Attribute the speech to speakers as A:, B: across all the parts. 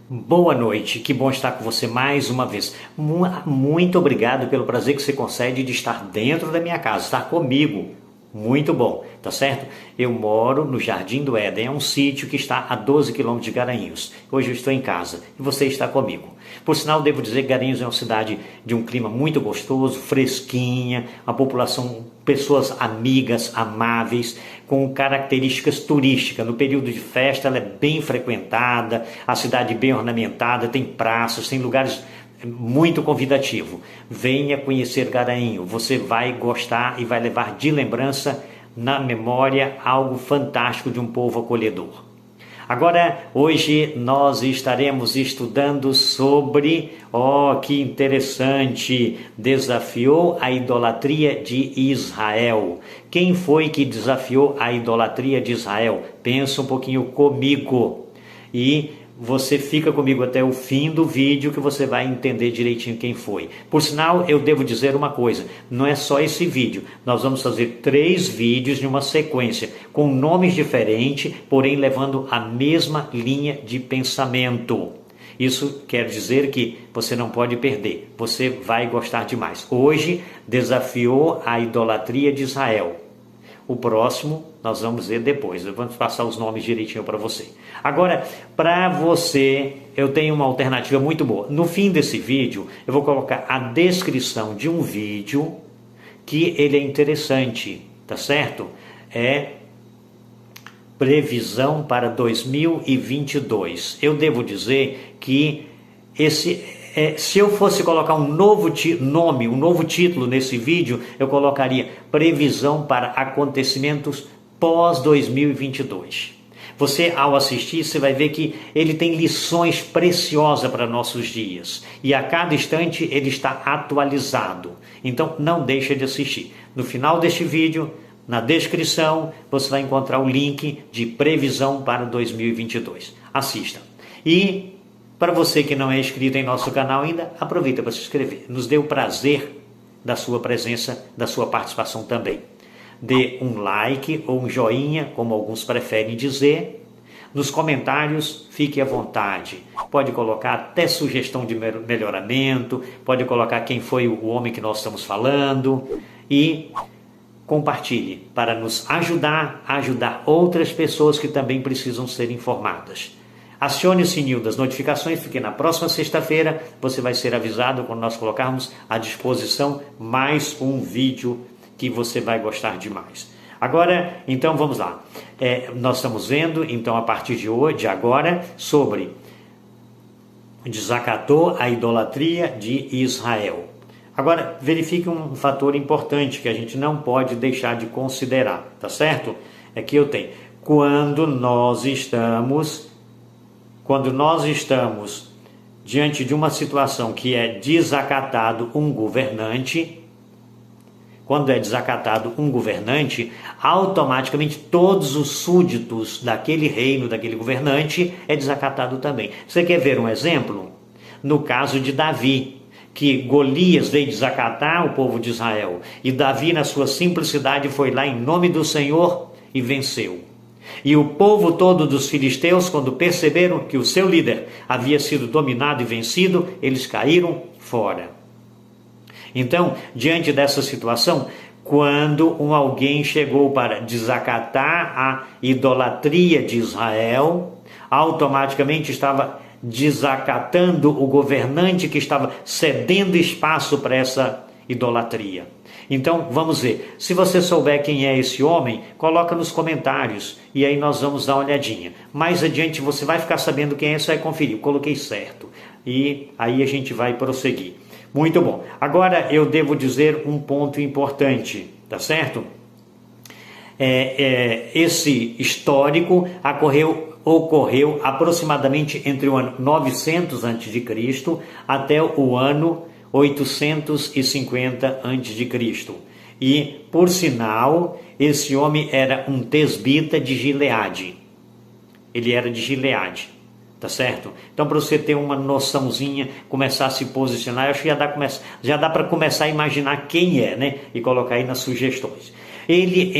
A: Boa noite, que bom estar com você mais uma vez. Muito obrigado pelo prazer que você concede de estar dentro da minha casa, estar comigo. Muito bom, tá certo? Eu moro no Jardim do Éden, é um sítio que está a 12 quilômetros de Garanhuns. Hoje eu estou em casa e você está comigo. Por sinal, devo dizer que Garanhuns é uma cidade de um clima muito gostoso, fresquinha, uma população, pessoas amigas, amáveis, com características turísticas. No período de festa ela é bem frequentada, a cidade bem ornamentada, tem praças, tem lugares muito convidativo. Venha conhecer Garanhuns, você vai gostar e vai levar de lembrança na memória algo fantástico de um povo acolhedor. Agora, hoje nós estaremos estudando sobre, que interessante, desafiou a idolatria de Israel. Quem foi que desafiou a idolatria de Israel? Pensa um pouquinho comigo e você fica comigo até o fim do vídeo que você vai entender direitinho quem foi. Por sinal, eu devo dizer uma coisa, não é só esse vídeo, nós vamos fazer 3 vídeos em uma sequência, com nomes diferentes, porém levando a mesma linha de pensamento. Isso quer dizer que você não pode perder, você vai gostar demais. Hoje, desafiou a idolatria de Israel. O próximo nós vamos ver depois, vamos passar os nomes direitinho para você. Agora, para você, eu tenho uma alternativa muito boa. No fim desse vídeo, eu vou colocar a descrição de um vídeo que ele é interessante, tá certo? É previsão para 2022. Eu devo dizer que se eu fosse colocar um novo nome, um novo título nesse vídeo, eu colocaria previsão para acontecimentos pós 2022. Você, ao assistir, você vai ver que ele tem lições preciosas para nossos dias. E a cada instante ele está atualizado. Então, não deixa de assistir. No final deste vídeo, na descrição, você vai encontrar o link de previsão para 2022. Assista. E para você que não é inscrito em nosso canal ainda, aproveita para se inscrever. Nos dê o prazer da sua presença, da sua participação também. Dê um like ou um joinha, como alguns preferem dizer. Nos comentários, fique à vontade. Pode colocar até sugestão de melhoramento, pode colocar quem foi o homem que nós estamos falando e compartilhe para nos ajudar a ajudar outras pessoas que também precisam ser informadas. Acione o sininho das notificações, porque na próxima sexta-feira você vai ser avisado quando nós colocarmos à disposição mais um vídeo que você vai gostar demais. Agora, então vamos lá. Nós estamos vendo, então, a partir de agora, sobre desacatou a idolatria de Israel. Agora, verifique um fator importante que a gente não pode deixar de considerar, tá certo? É que eu tenho. Quando nós estamos diante de uma situação que é desacatado um governante, automaticamente todos os súditos daquele reino, daquele governante, é desacatado também. Você quer ver um exemplo? No caso de Davi, que Golias veio desacatar o povo de Israel, e Davi, na sua simplicidade, foi lá em nome do Senhor e venceu. E o povo todo dos filisteus, quando perceberam que o seu líder havia sido dominado e vencido, eles caíram fora. Então, diante dessa situação, quando alguém chegou para desacatar a idolatria de Israel, automaticamente estava desacatando o governante que estava cedendo espaço para essa idolatria. Então, vamos ver. Se você souber quem é esse homem, coloca nos comentários e aí nós vamos dar uma olhadinha. Mais adiante você vai ficar sabendo quem é, você vai conferir. Eu coloquei certo. E aí a gente vai prosseguir. Muito bom. Agora eu devo dizer um ponto importante, tá certo? Esse histórico ocorreu aproximadamente entre o ano 900 a.C. até o ano 850 a.C. E, por sinal, esse homem era um tesbita de Gileade. Ele era de Gileade, tá certo? Então, para você ter uma noçãozinha, começar a se posicionar, eu acho que já dá para começar a imaginar quem é, né? E colocar aí nas sugestões. Ele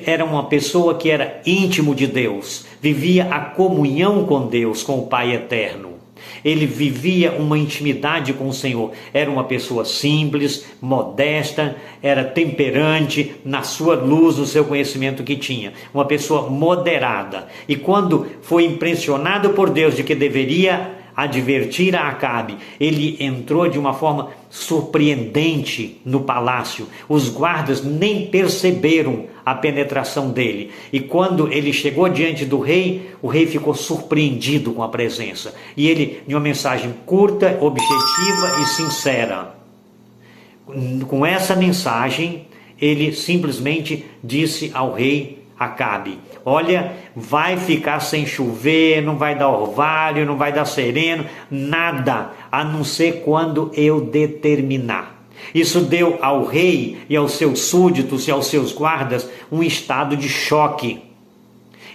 A: era uma pessoa que era íntimo de Deus, vivia a comunhão com Deus, com o Pai eterno. Ele vivia uma intimidade com o Senhor. Era uma pessoa simples, modesta, era temperante na sua luz, no seu conhecimento que tinha. Uma pessoa moderada. E quando foi impressionado por Deus de que deveria advertir a Acabe, ele entrou de uma forma surpreendente no palácio. Os guardas nem perceberam a penetração dele. E quando ele chegou diante do rei, o rei ficou surpreendido com a presença. E ele, de uma mensagem curta, objetiva e sincera, com essa mensagem, ele simplesmente disse ao rei Acabe: olha, vai ficar sem chover, não vai dar orvalho, não vai dar sereno, nada, a não ser quando eu determinar. Isso deu ao rei e aos seus súditos e aos seus guardas um estado de choque.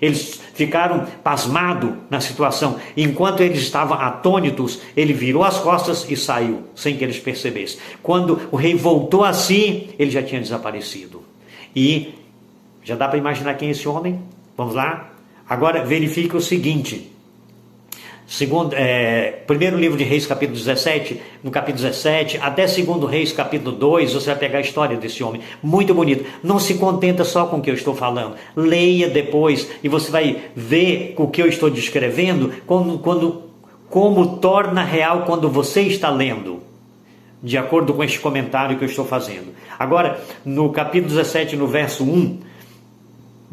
A: Eles ficaram pasmados na situação. Enquanto eles estavam atônitos, ele virou as costas e saiu, sem que eles percebessem. Quando o rei voltou a si, ele já tinha desaparecido. E já dá para imaginar quem é esse homem? Vamos lá? Agora verifique o seguinte. Primeiro livro de Reis, capítulo 17, no capítulo 17, até segundo Reis, capítulo 2, você vai pegar a história desse homem. Muito bonito. Não se contenta só com o que eu estou falando. Leia depois e você vai ver o que eu estou descrevendo, como torna real quando você está lendo, de acordo com este comentário que eu estou fazendo. Agora, no capítulo 17, no verso 1,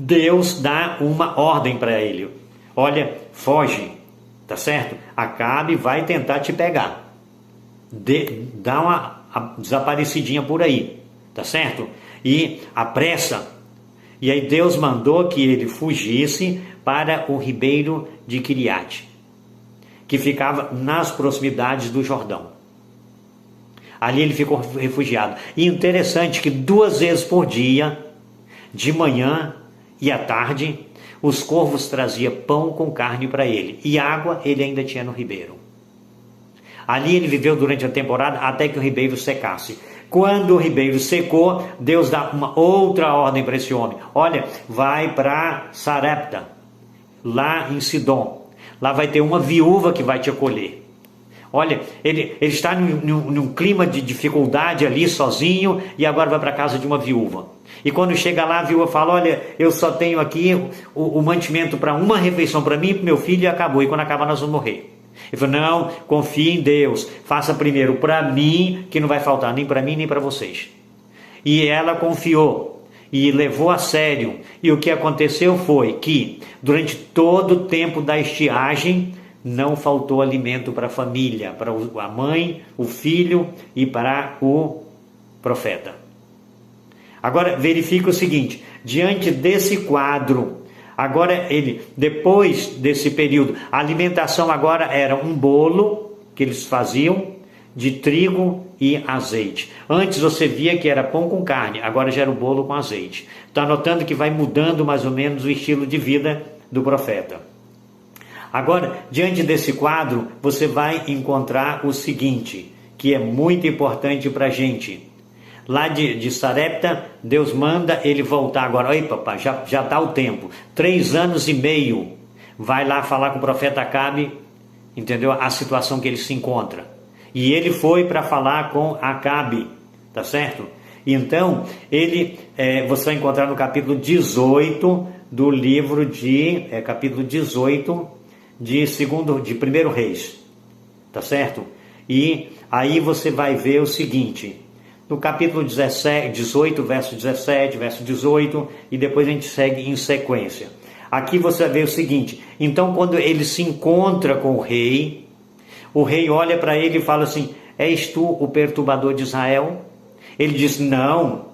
A: Deus dá uma ordem para ele. Olha, foge, tá certo? Acabe vai tentar te pegar. Dá uma desaparecidinha por aí, tá certo? E apressa. E aí Deus mandou que ele fugisse para o ribeiro de Quiriate, que ficava nas proximidades do Jordão. Ali ele ficou refugiado. E interessante que 2 vezes por dia, de manhã e à tarde, os corvos traziam pão com carne para ele. E água ele ainda tinha no ribeiro. Ali ele viveu durante a temporada até que o ribeiro secasse. Quando o ribeiro secou, Deus dá uma outra ordem para esse homem. Olha, vai para Sarepta, lá em Sidom. Lá vai ter uma viúva que vai te acolher. Olha, ele está num clima de dificuldade ali, sozinho, e agora vai para a casa de uma viúva. E quando chega lá, a viúva fala: olha, eu só tenho aqui o mantimento para uma refeição para mim e para meu filho, e acabou. E quando acabar nós vamos morrer. Ele falou: não, confie em Deus, faça primeiro para mim, que não vai faltar nem para mim nem para vocês. E ela confiou e levou a sério. E o que aconteceu foi que durante todo o tempo da estiagem não faltou alimento para a família, para a mãe, o filho e para o profeta. Agora verifica o seguinte: diante desse quadro, agora ele, depois desse período, a alimentação agora era um bolo que eles faziam de trigo e azeite. Antes você via que era pão com carne, agora já era o bolo com azeite. Está notando que vai mudando mais ou menos o estilo de vida do profeta. Agora, diante desse quadro, você vai encontrar o seguinte, que é muito importante para a gente. Lá de Sarepta, Deus manda ele voltar agora. Oi, papai, já dá o tempo. 3 anos e meio. Vai lá falar com o profeta Acabe, entendeu? A situação que ele se encontra. E ele foi para falar com Acabe, tá certo? Então, você vai encontrar no capítulo 18 do livro capítulo 18 de 1 Reis, tá certo? E aí você vai ver o seguinte, no capítulo 18, verso 17, verso 18, e depois a gente segue em sequência. Aqui você vai ver o seguinte: então quando ele se encontra com o rei olha para ele e fala assim: és tu o perturbador de Israel? Ele diz: não.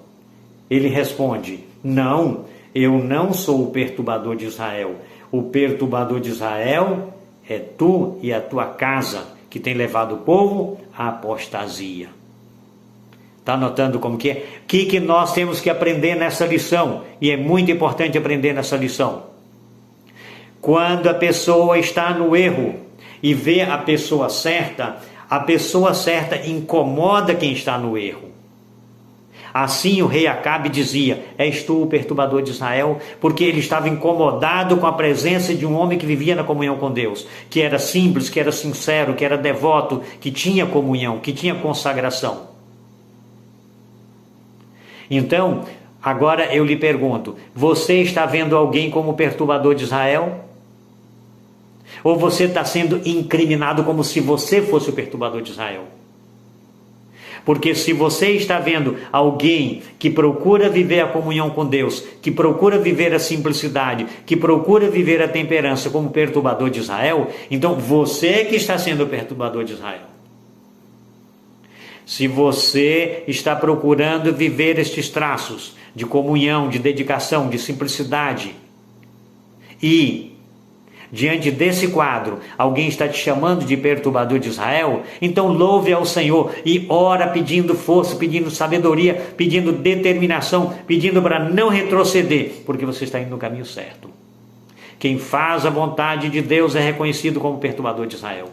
A: Ele responde: não, eu não sou o perturbador de Israel. O perturbador de Israel é tu e a tua casa, que tem levado o povo à apostasia. Está notando como que é? O que nós temos que aprender nessa lição? E é muito importante aprender nessa lição. Quando a pessoa está no erro e vê a pessoa certa incomoda quem está no erro. Assim o rei Acabe dizia: és tu o perturbador de Israel? Porque ele estava incomodado com a presença de um homem que vivia na comunhão com Deus, que era simples, que era sincero, que era devoto, que tinha comunhão, que tinha consagração. Então, agora eu lhe pergunto: você está vendo alguém como perturbador de Israel? Ou você está sendo incriminado como se você fosse o perturbador de Israel? Porque se você está vendo alguém que procura viver a comunhão com Deus, que procura viver a simplicidade, que procura viver a temperança como perturbador de Israel, então você que está sendo o perturbador de Israel. Se você está procurando viver estes traços de comunhão, de dedicação, de simplicidade, e diante desse quadro, alguém está te chamando de perturbador de Israel, então louve ao Senhor e ora pedindo força, pedindo sabedoria, pedindo determinação, pedindo para não retroceder, porque você está indo no caminho certo. Quem faz a vontade de Deus é reconhecido como perturbador de Israel.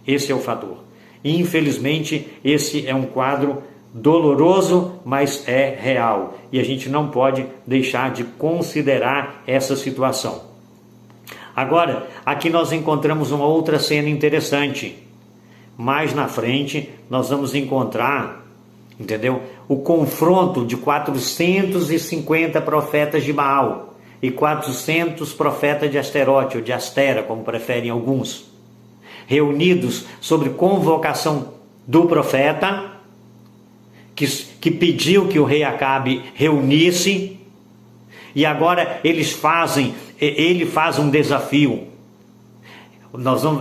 A: Esse é o fator. Infelizmente, esse é um quadro doloroso, mas é real. E a gente não pode deixar de considerar essa situação. Agora, aqui nós encontramos uma outra cena interessante. Mais na frente, nós vamos encontrar, entendeu? O confronto de 450 profetas de Baal e 400 profetas de Asterote, ou de Astera, como preferem alguns, reunidos sobre convocação do profeta, que pediu que o rei Acabe reunisse, e agora ele faz um desafio.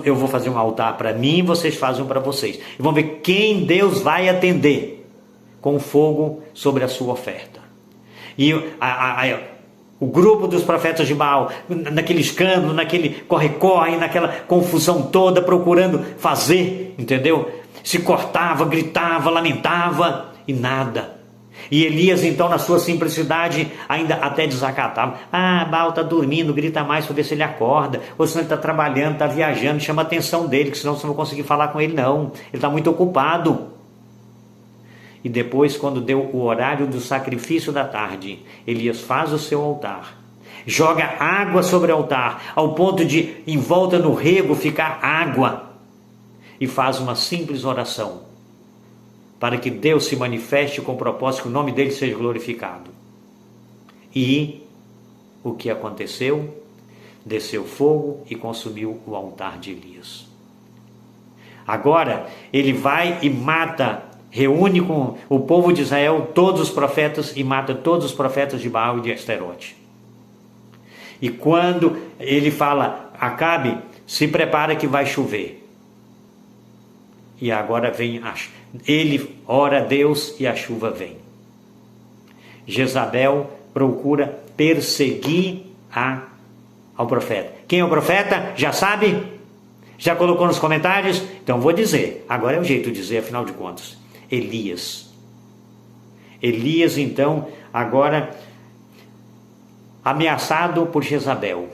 A: Eu vou fazer um altar para mim, vocês fazem um para vocês. E vamos ver quem Deus vai atender com fogo sobre a sua oferta. E o grupo dos profetas de Baal, naquele escândalo, naquele corre-corre, naquela confusão toda, procurando fazer, entendeu? Se cortava, gritava, lamentava e nada. E Elias, então, na sua simplicidade, ainda até desacatava. Baal está dormindo, grita mais para ver se ele acorda. Ou senão ele está trabalhando, está viajando, chama a atenção dele, que senão você não vai conseguir falar com ele, não. Ele está muito ocupado. E depois, quando deu o horário do sacrifício da tarde, Elias faz o seu altar, joga água sobre o altar, ao ponto de, em volta no rego, ficar água, e faz uma simples oração, para que Deus se manifeste com o propósito que o nome dele seja glorificado. E o que aconteceu? Desceu fogo e consumiu o altar de Elias. Agora, ele vai e reúne com o povo de Israel todos os profetas e mata todos os profetas de Baal e de Asterote. E quando ele fala: Acabe, se prepara que vai chover. E agora vem ele ora a Deus e a chuva vem. Jezabel procura perseguir ao profeta. Quem é o profeta? Já sabe? Já colocou nos comentários? Então vou dizer. Agora é o jeito de dizer, afinal de contas. Elias. Elias, então, agora ameaçado por Jezabel,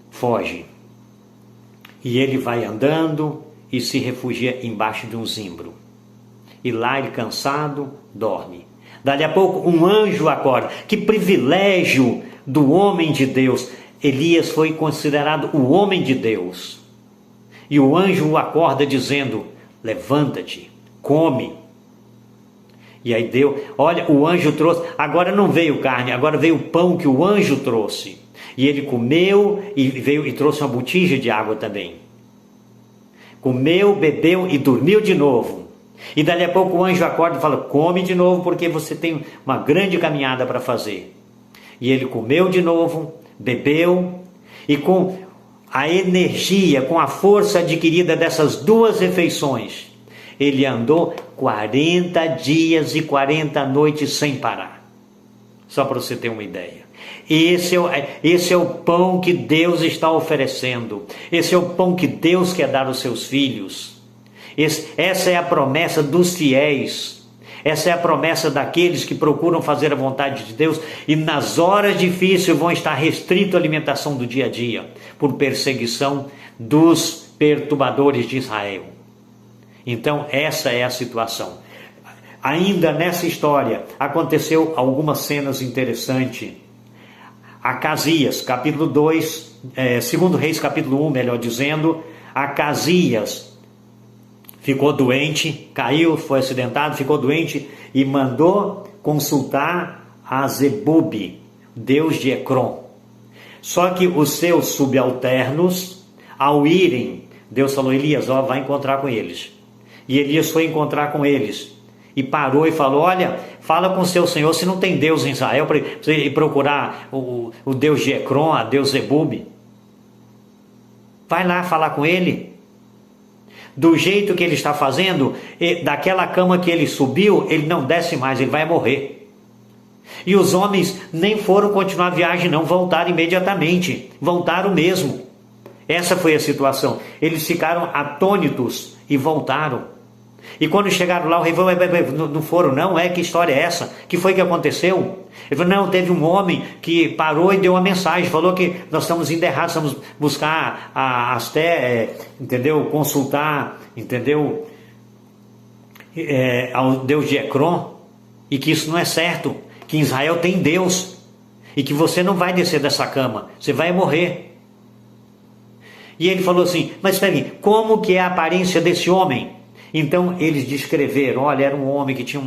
A: foge. E ele vai andando e se refugia embaixo de um zimbro. E lá ele, cansado, dorme. Dali a pouco um anjo acorda. Que privilégio do homem de Deus. Elias foi considerado o homem de Deus. E o anjo o acorda dizendo: levanta-te, come. E aí o anjo trouxe, agora não veio carne, agora veio o pão que o anjo trouxe. E ele comeu e trouxe uma botija de água também. Comeu, bebeu e dormiu de novo. E dali a pouco o anjo acorda e fala: come de novo, porque você tem uma grande caminhada para fazer. E ele comeu de novo, bebeu, e com a energia, com a força adquirida dessas duas refeições, ele andou 40 dias e 40 noites sem parar. Só para você ter uma ideia. Esse é o pão que Deus está oferecendo. Esse é o pão que Deus quer dar aos seus filhos. Essa é a promessa dos fiéis. Essa é a promessa daqueles que procuram fazer a vontade de Deus e nas horas difíceis vão estar restrito à alimentação do dia a dia, por perseguição dos perturbadores de Israel. Então essa é a situação. Ainda nessa história, aconteceu algumas cenas interessantes. Acasias, capítulo 2, 2 Reis, capítulo 1, melhor dizendo, Acasias ficou doente, caiu, foi acidentado, ficou doente e mandou consultar a Zebub, deus de Ecrom. Só que os seus subalternos, ao irem, Deus falou, Elias, vai encontrar com eles. E Elias foi encontrar com eles. E parou e falou, olha, fala com o seu Senhor, se não tem Deus em Israel, para você ir procurar o Deus de Ecrom, a Deus Zebub. Vai lá falar com ele. Do jeito que ele está fazendo, daquela cama que ele subiu, ele não desce mais, ele vai morrer. E os homens nem foram continuar a viagem, não, voltaram imediatamente, voltaram mesmo. Essa foi a situação. Eles ficaram atônitos e voltaram. E quando chegaram lá, o rei falou, não foram não, que história é essa? Que foi que aconteceu? Ele falou, não, teve um homem que parou e deu uma mensagem, falou que nós estamos indo errados, estamos buscar entendeu? Consultar, entendeu? Ao Deus de Ecrom, e que isso não é certo, que em Israel tem Deus, e que você não vai descer dessa cama, você vai morrer. E ele falou assim, mas espera aí, como que é a aparência desse homem? Então eles descreveram, olha, era um homem que tinha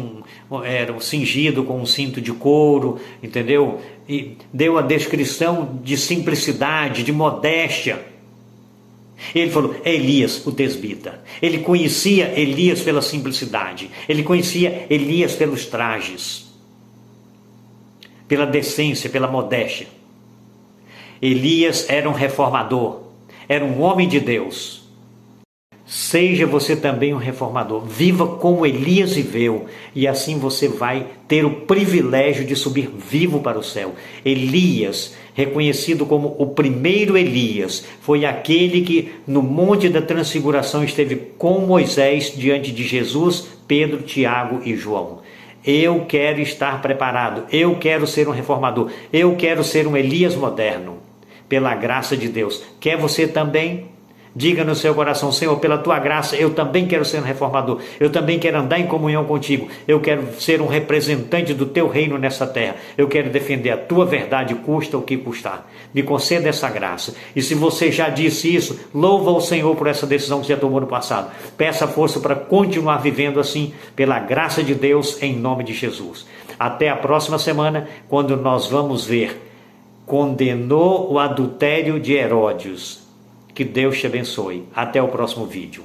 A: era cingido com um cinto de couro, entendeu? E deu a descrição de simplicidade, de modéstia. Ele falou, é Elias, o tesbita. Ele conhecia Elias pela simplicidade, ele conhecia Elias pelos trajes, pela decência, pela modéstia. Elias era um reformador, era um homem de Deus. Seja você também um reformador, viva como Elias viveu, e assim você vai ter o privilégio de subir vivo para o céu. Elias, reconhecido como o primeiro Elias, foi aquele que no Monte da Transfiguração esteve com Moisés diante de Jesus, Pedro, Tiago e João. Eu quero estar preparado, eu quero ser um reformador, eu quero ser um Elias moderno, pela graça de Deus. Quer você também? Diga no seu coração, Senhor, pela tua graça, eu também quero ser um reformador, eu também quero andar em comunhão contigo, eu quero ser um representante do teu reino nessa terra, eu quero defender a tua verdade, custa o que custar. Me conceda essa graça. E se você já disse isso, louva o Senhor por essa decisão que você já tomou no passado. Peça força para continuar vivendo assim, pela graça de Deus, em nome de Jesus. Até a próxima semana, quando nós vamos ver, condenou o adultério de Herodes. Que Deus te abençoe. Até o próximo vídeo.